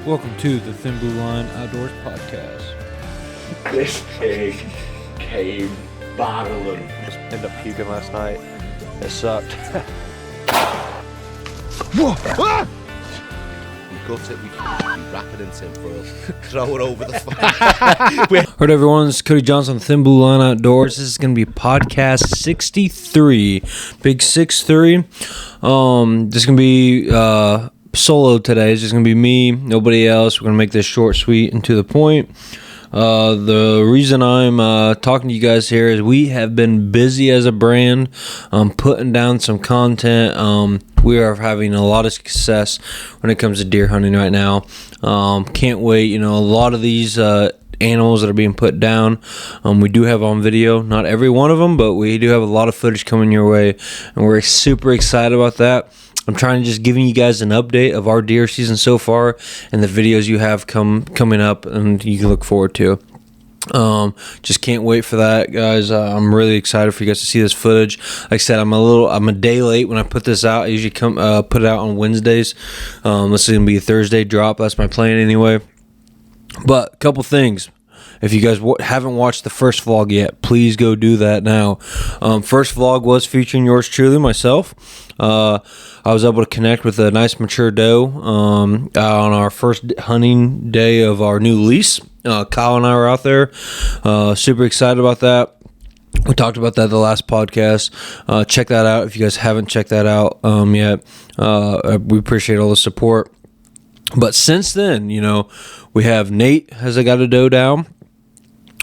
Welcome to the Thin Blue Line Outdoors Podcast. This pig came battling. Just ended up puking last night. It sucked. Whoa! Ah! We gut it, we wrap it in tinfoil, throw it over the fire. Alright everyone, this is Cody Johnson, Thin Blue Line Outdoors. This is going to be podcast 63. Big 6-3. This is going to be solo today. It's just going to be me, nobody else. We're going to make this short, sweet, and to the point. The reason I'm talking to you guys here is we have been busy as a brand, putting down some content. We are having a lot of success when it comes to deer hunting right now. Can't wait. You know, a lot of these animals that are being put down, we do have on video. Not every one of them, but we do have a lot of footage coming your way, and we're super excited about that. I'm trying to just giving you guys an update of our deer season so far and the videos you have coming up and you can look forward to. Just can't wait for that, guys. I'm really excited for you guys to see this footage. Like I said, I'm a day late when I put this out. I usually put it out on Wednesdays. This is gonna be a Thursday drop. That's my plan anyway. But a couple things. If you guys haven't watched the first vlog yet, please go do that now. First vlog was featuring yours truly, myself. I was able to connect with a nice mature doe on our first hunting day of our new lease. Kyle and I were out there. Super excited about that. We talked about that the last podcast. Check that out if you guys haven't checked that out yet. We appreciate all the support. But since then, you know, we have Nate has got a doe down.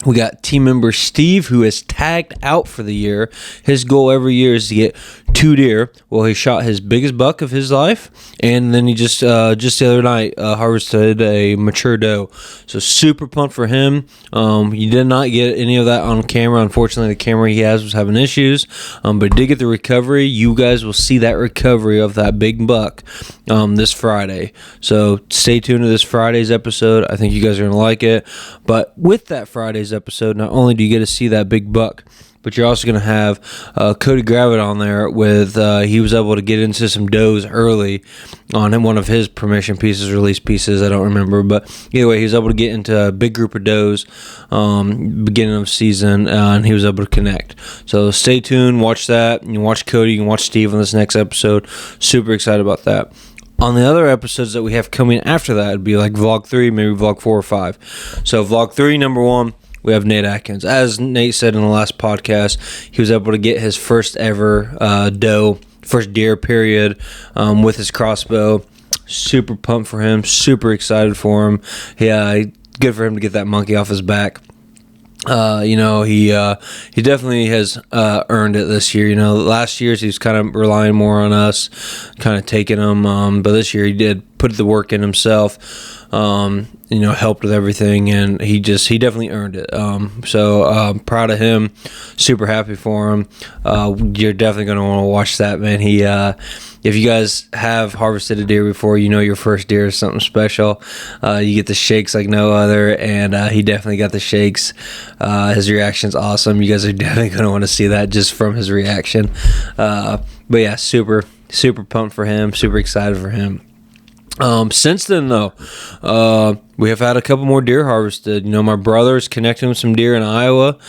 We got team member Steve, who is tagged out for the year. His goal every year is to get 2 deer. Well, he shot his biggest buck of his life, and then he just the other night harvested a mature doe. So super pumped for him. He did not get any of that on camera. Unfortunately, the camera he has was having issues, but he did get the recovery. You guys will see that recovery of that big buck this Friday. So stay tuned to this Friday's episode. I think you guys are going to like it. But with that Friday's episode, not only do you get to see that big buck, but you're also going to have Cody Gravitt on there with, he was able to get into some does early on one of his permission pieces, release pieces, I don't remember, but either way, he was able to get into a big group of does beginning of season, and he was able to connect. So stay tuned, watch that, you can watch Cody, you can watch Steve on this next episode. Super excited about that. On the other episodes that we have coming after that, it'd be like vlog 3, maybe vlog 4 or 5. So vlog 3, number 1, we have Nate Atkins. As Nate said in the last podcast, he was able to get his first ever doe, first deer period, with his crossbow. Super pumped for him, super excited for him. Yeah, good for him to get that monkey off his back. You know, he definitely has earned it this year. You know, last year he was kind of relying more on us, kind of taking him, but this year he did put the work in himself. You know, helped with everything, and he definitely earned it. So proud of him, super happy for him. You're definitely going to want to watch that, man. If you guys have harvested a deer before, you know your first deer is something special. You get the shakes like no other, and he definitely got the shakes. His reaction's awesome. You guys are definitely going to want to see that just from his reaction. But yeah, super pumped for him, super excited for him. Since then, though, we have had a couple more deer harvested. You know, my brother's connecting with some deer in Iowa.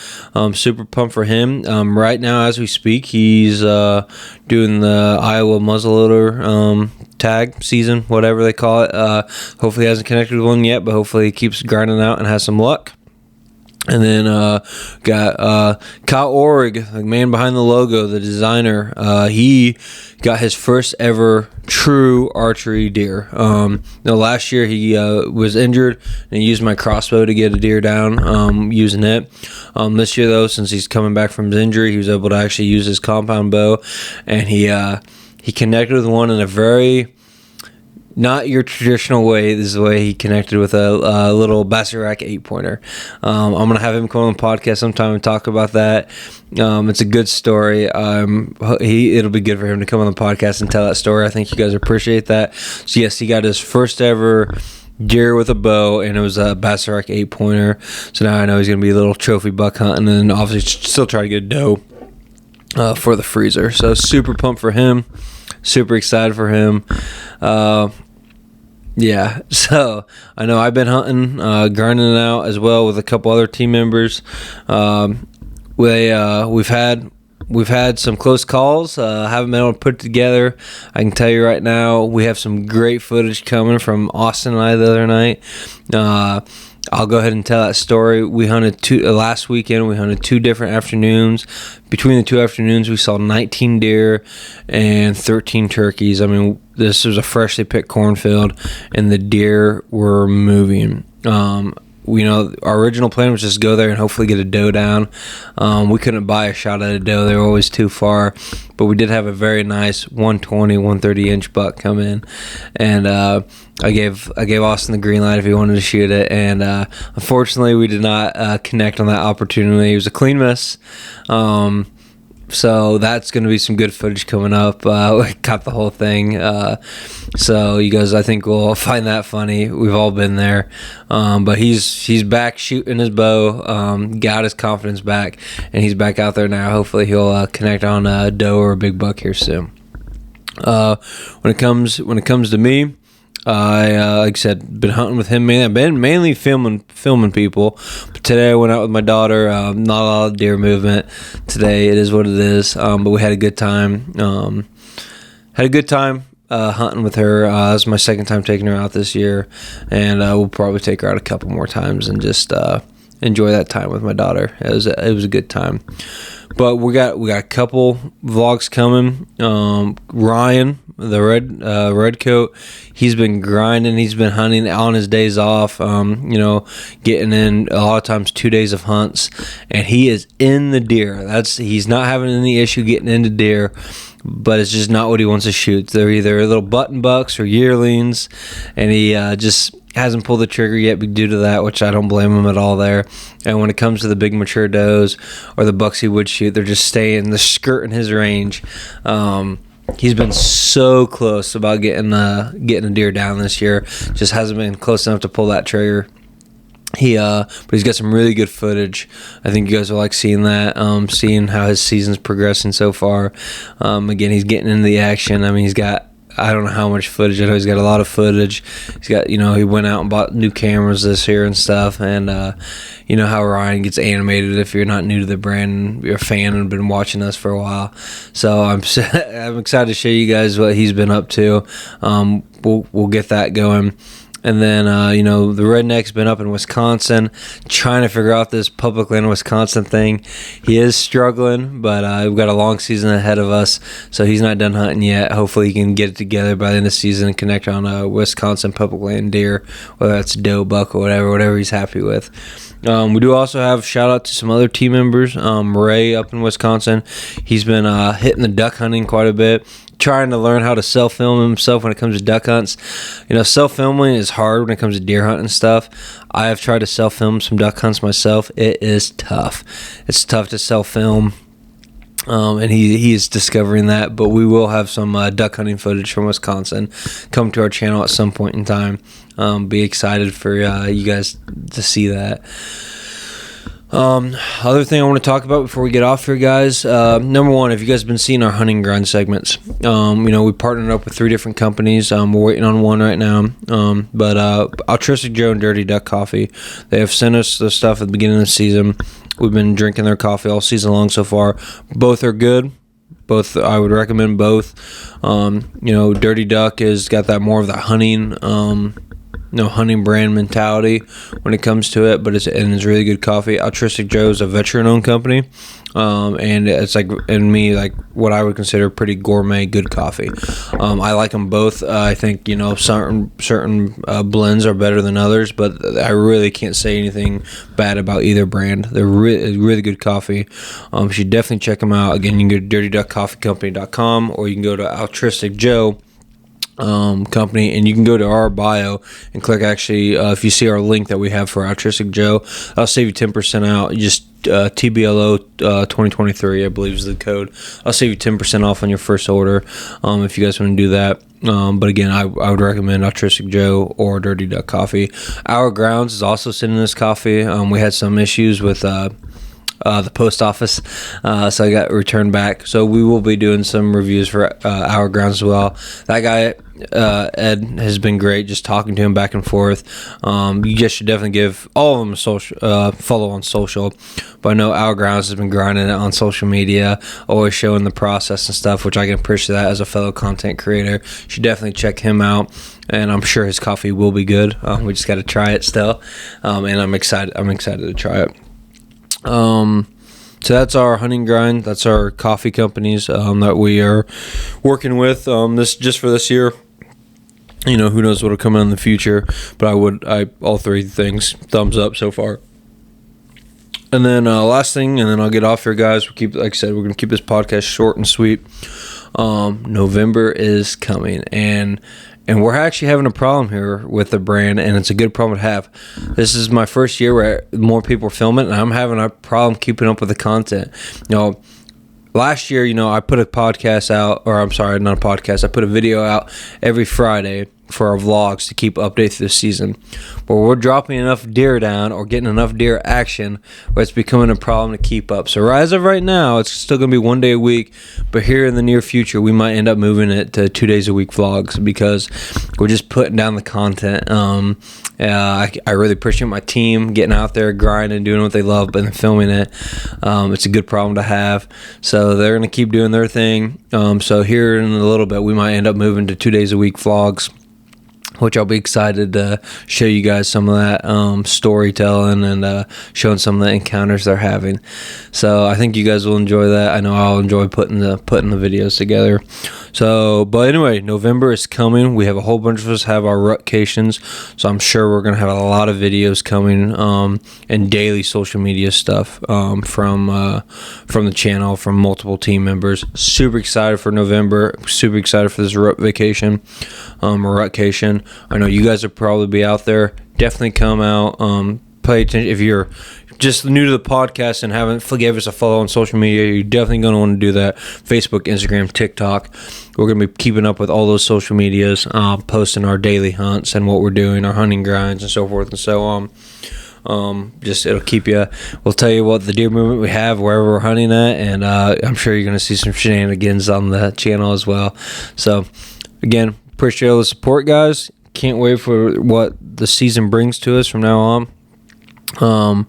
Super pumped for him. Right now, as we speak, he's doing the Iowa muzzleloader tag season, whatever they call it. Hopefully, he hasn't connected with one yet, but hopefully, he keeps grinding out and has some luck. And then got Kyle Orrig, the man behind the logo, the designer. He got his first ever true archery deer. Last year he was injured, and he used my crossbow to get a deer down using it. This year, though, since he's coming back from his injury, he was able to actually use his compound bow, and he connected with one in a very not your traditional way. This is the way he connected with a little Basset 8-pointer. I'm going to have him come on the podcast sometime and talk about that. It's a good story. It'll be good for him to come on the podcast and tell that story. I think you guys appreciate that. So, yes, he got his first ever deer with a bow, and it was a Basset 8-pointer. So now I know he's going to be a little trophy buck hunting, and then obviously still try to get a doe for the freezer. So super pumped for him. Super excited for him. Yeah, so I know I've been hunting, grinding it out as well with a couple other team members. We've had some close calls. Haven't been able to put it together. I can tell you right now, we have some great footage coming from Austin and I the other night. I'll go ahead and tell that story. We hunted last weekend. We hunted 2 different afternoons. Between the 2 afternoons, we saw 19 deer and 13 turkeys. I mean, this was a freshly picked cornfield, and the deer were moving. Our original plan was just go there and hopefully get a doe down. We couldn't buy a shot at a doe. They were always too far. But we did have a very nice 120, 130 inch buck come in. And I gave Austin the green light if he wanted to shoot it. And unfortunately, we did not connect on that opportunity. It was a clean miss. So that's going to be some good footage coming up. We got the whole thing. So you guys, I think, will find that funny. We've all been there. But he's back shooting his bow, got his confidence back, and he's back out there now. Hopefully he'll connect on a doe or a big buck here soon. When it comes to me, I like I said, been hunting with him mainly. I've been mainly filming people. But today I went out with my daughter. Not a lot of deer movement today. It is what it is. But we had a good time. Hunting with her. This is my second time taking her out this year, and we'll probably take her out a couple more times and just enjoy that time with my daughter. It was a good time. But we got a couple vlogs coming. Ryan, the red coat, he's been grinding. He's been hunting on his days off. Getting in a lot of times 2 days of hunts, and he is in the deer. He's not having any issue getting into deer, but it's just not what he wants to shoot. They're either little button bucks or yearlings, and he just hasn't pulled the trigger yet due to that, which I don't blame him at all there. And when it comes to the big mature does or the bucks he would shoot, they're just staying the skirt in his range. He's been so close about getting a deer down this year, just hasn't been close enough to pull that trigger. But he's got some really good footage. I think you guys will like seeing that, seeing how his season's progressing so far. Again, he's getting into the action. I mean, I don't know how much footage. I know he's got a lot of footage. He's got, he went out and bought new cameras this year and stuff. And you know how Ryan gets animated if you're not new to the brand and you're a fan and been watching us for a while. So I'm excited to show you guys what he's been up to. We'll get that going. And then, the redneck's been up in Wisconsin trying to figure out this public land Wisconsin thing. He is struggling, but we've got a long season ahead of us, so he's not done hunting yet. Hopefully he can get it together by the end of the season and connect on Wisconsin public land deer, whether that's doe, buck, or whatever he's happy with. We do also have shout out to some other team members. Ray up in Wisconsin, he's been hitting the duck hunting quite a bit, trying to learn how to self-film himself when it comes to duck hunts. Self-filming is hard when it comes to deer hunting stuff. I have tried to self-film some duck hunts myself. It is tough. It's tough to self-film. And he is discovering that, but we will have some duck hunting footage from Wisconsin come to our channel at some point in time. Be excited for you guys to see that. Other thing I want to talk about before we get off here, guys. Number one, if you guys have been seeing our hunting grind segments, we partnered up with 3 different companies. We're waiting on one right now. But Altruistic Joe and Dirty Duck Coffee, they have sent us the stuff at the beginning of the season. We've been drinking their coffee all season long so far. Both are good. Both, I would recommend both. Dirty Duck has got that more of that hunting, hunting brand mentality when it comes to it, but it's really good coffee. Altruistic Joe is a veteran-owned company, and it's like what I would consider pretty gourmet good coffee. I like them both. I think certain blends are better than others, but I really can't say anything bad about either brand. They're really good coffee. You should definitely check them out. Again, you can go to dirtyduckcoffeecompany.com, or you can go to Altruistic Joe company, and you can go to our bio and click if you see our link that we have for Altruistic Joe, I'll save you 10% out. You just TBLO 2023 I believe is the code. I'll save you 10% off on your first order if you guys want to do that. But again, I would recommend Altruistic Joe or Dirty Duck Coffee. Our Grounds is also sending us coffee. We had some issues with the post office, so I got returned back. So we will be doing some reviews for Our Grounds as well. That guy, Ed, has been great, just talking to him back and forth. You guys should definitely give all of them a social, follow on social. But I know Our Grounds has been grinding it on social media, always showing the process and stuff, which I can appreciate that as a fellow content creator. You should definitely check him out, and I'm sure his coffee will be good. We just got to try it still, and I'm excited to try it. So that's our hunting grind. That's our coffee companies that we are working with. This just for this year. You know, who knows what'll come in the future, but all three things, thumbs up so far. And then last thing, and then I'll get off here, guys. Like I said, we're gonna keep this podcast short and sweet. November is coming, and we're actually having a problem here with the brand, and it's a good problem to have. This is my first year where more people are filming, and I'm having a problem keeping up with the content. You know, last year, I put a podcast out, or I'm sorry, not a podcast. I put a video out every Friday for our vlogs to keep updates this season. But we're dropping enough deer down or getting enough deer action where it's becoming a problem to keep up. So as of right now, it's still going to be 1 day a week, but here in the near future, we might end up moving it to 2 days a week vlogs because we're just putting down the content. I really appreciate my team getting out there, grinding, doing what they love, but then filming it. It's a good problem to have. So they're going to keep doing their thing. So here in a little bit, we might end up moving to 2 days a week vlogs, which I'll be excited to show you guys some of that storytelling and showing some of the encounters they're having. So I think you guys will enjoy that. I know I'll enjoy putting the videos together. So, but anyway, November is coming. We have a whole bunch of us have our rutcations, so I'm sure we're gonna have a lot of videos coming and daily social media stuff from the channel, from multiple team members. Super excited for November. Super excited for this rut vacation, or rutcation. I know you guys will probably be out there. Definitely come out. Pay attention. If you're just new to the podcast and haven't gave us a follow on social media, you're definitely going to want to do that. Facebook, Instagram, TikTok. We're going to be keeping up with all those social medias, posting our daily hunts and what we're doing, our hunting grinds and so forth and so on. Just it'll keep you. We'll tell you what the deer movement we have wherever we're hunting at, and I'm sure you're going to see some shenanigans on the channel as well. So again, appreciate all the support, guys. Can't wait for what the season brings to us from now on.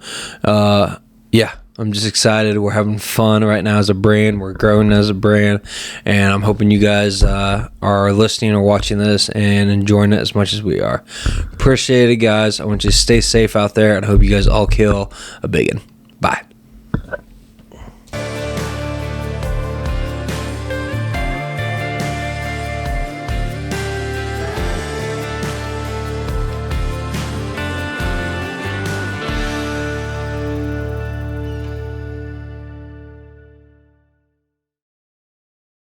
Yeah, I'm just excited. We're having fun right now as a brand. We're growing as a brand, and I'm hoping you guys are listening or watching this and enjoying it as much as we are. Appreciate it, guys. I want you to stay safe out there, and I hope you guys all kill a big one. Bye.